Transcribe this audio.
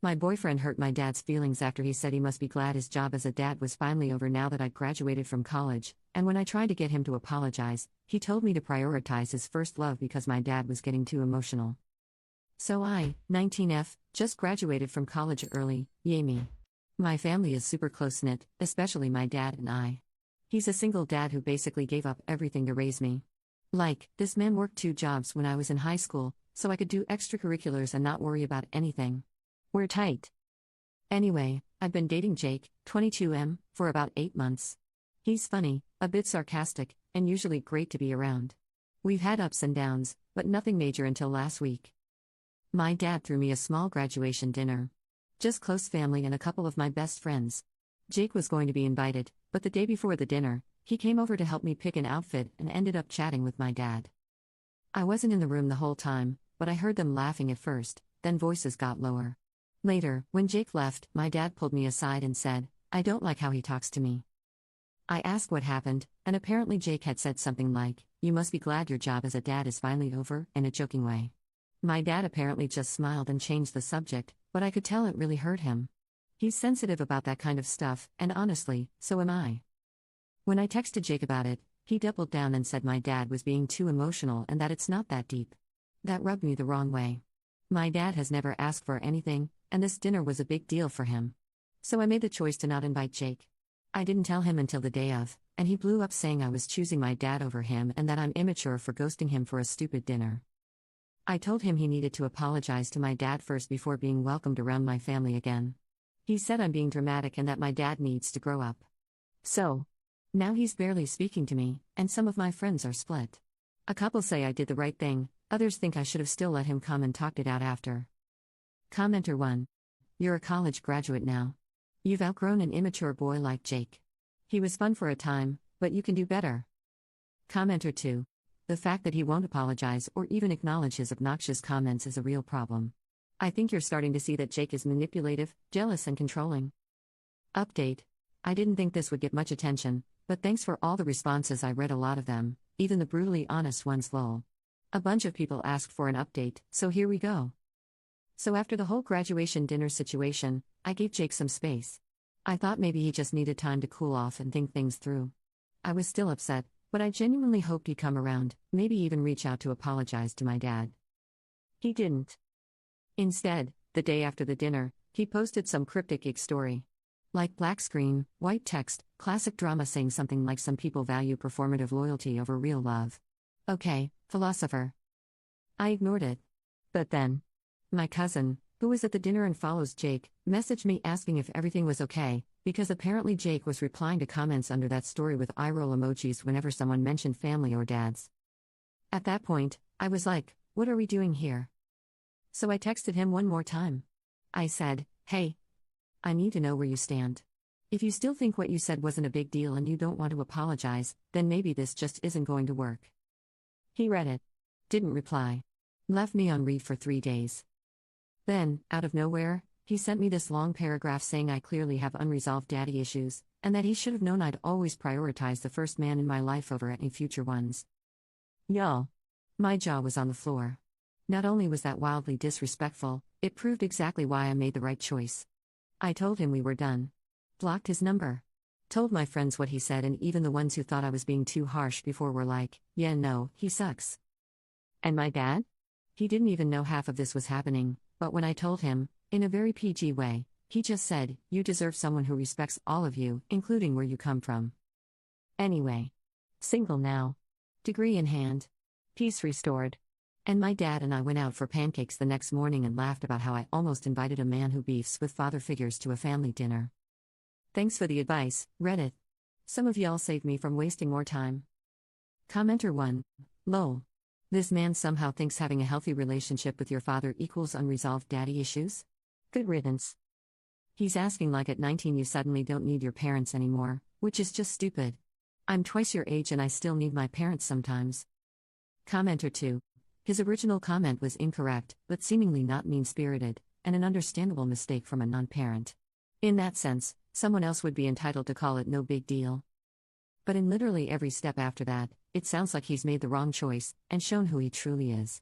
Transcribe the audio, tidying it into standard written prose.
My boyfriend hurt my dad's feelings after he said he must be glad his job as a dad was finally over now that I'd graduated from college, and when I tried to get him to apologize, he told me to prioritize his first love because my dad was getting too emotional. So I, 19F, just graduated from college early, yay me. My family is super close-knit, especially my dad and I. He's a single dad who basically gave up everything to raise me. Like, this man worked 2 jobs when I was in high school, so I could do extracurriculars and not worry about anything. We're tight. Anyway, I've been dating Jake, 22M, for about 8 months. He's funny, a bit sarcastic, and usually great to be around. We've had ups and downs, but nothing major until last week. My dad threw me a small graduation dinner. Just close family and a couple of my best friends. Jake was going to be invited, but the day before the dinner, he came over to help me pick an outfit and ended up chatting with my dad. I wasn't in the room the whole time, but I heard them laughing at first, then voices got lower. Later, when Jake left, my dad pulled me aside and said, "I don't like how he talks to me." I asked what happened, and apparently Jake had said something like, "You must be glad your job as a dad is finally over," in a joking way. My dad apparently just smiled and changed the subject, but I could tell it really hurt him. He's sensitive about that kind of stuff, and honestly, so am I. When I texted Jake about it, he doubled down and said my dad was being too emotional and that it's not that deep. That rubbed me the wrong way. My dad has never asked for anything, and this dinner was a big deal for him. So I made the choice to not invite Jake. I didn't tell him until the day of, and he blew up saying I was choosing my dad over him and that I'm immature for ghosting him for a stupid dinner. I told him he needed to apologize to my dad first before being welcomed around my family again. He said I'm being dramatic and that my dad needs to grow up. So, now he's barely speaking to me, and some of my friends are split. A couple say I did the right thing, others think I should have still let him come and talked it out after. Commenter 1. You're a college graduate now. You've outgrown an immature boy like Jake. He was fun for a time, but you can do better. Commenter 2. The fact that he won't apologize or even acknowledge his obnoxious comments is a real problem. I think you're starting to see that Jake is manipulative, jealous, and controlling. Update. I didn't think this would get much attention, but thanks for all the responses. I read a lot of them, even the brutally honest ones. Lol. A bunch of people asked for an update, so here we go. So after the whole graduation dinner situation, I gave Jake some space. I thought maybe he just needed time to cool off and think things through. I was still upset, but I genuinely hoped he'd come around, maybe even reach out to apologize to my dad. He didn't. Instead, the day after the dinner, he posted some cryptic gig story. Like black screen, white text, classic drama saying something like some people value performative loyalty over real love. Okay, philosopher. I ignored it. But then, my cousin, who was at the dinner and follows Jake, messaged me asking if everything was okay, because apparently Jake was replying to comments under that story with eye roll emojis whenever someone mentioned family or dads. At that point, I was like, what are we doing here? So I texted him one more time. I said, hey, I need to know where you stand. If you still think what you said wasn't a big deal and you don't want to apologize, then maybe this just isn't going to work. He read it. Didn't reply. Left me on read for 3 days. Then, out of nowhere, he sent me this long paragraph saying I clearly have unresolved daddy issues, and that he should have known I'd always prioritize the first man in my life over any future ones. Y'all. My jaw was on the floor. Not only was that wildly disrespectful, it proved exactly why I made the right choice. I told him we were done. Blocked his number. Told my friends what he said, and even the ones who thought I was being too harsh before were like, yeah, no, he sucks. And my dad? He didn't even know half of this was happening, but when I told him, in a very PG way, he just said, you deserve someone who respects all of you, including where you come from. Anyway. Single now. Degree in hand. Peace restored. And my dad and I went out for pancakes the next morning and laughed about how I almost invited a man who beefs with father figures to a family dinner. Thanks for the advice, Reddit. Some of y'all saved me from wasting more time. Commenter 1. Lol. This man somehow thinks having a healthy relationship with your father equals unresolved daddy issues? Good riddance. He's asking like at 19 you suddenly don't need your parents anymore, which is just stupid. I'm twice your age and I still need my parents sometimes. Commenter 2. His original comment was incorrect, but seemingly not mean-spirited, and an understandable mistake from a non-parent. In that sense, someone else would be entitled to call it no big deal. But in literally every step after that, it sounds like he's made the wrong choice, and shown who he truly is.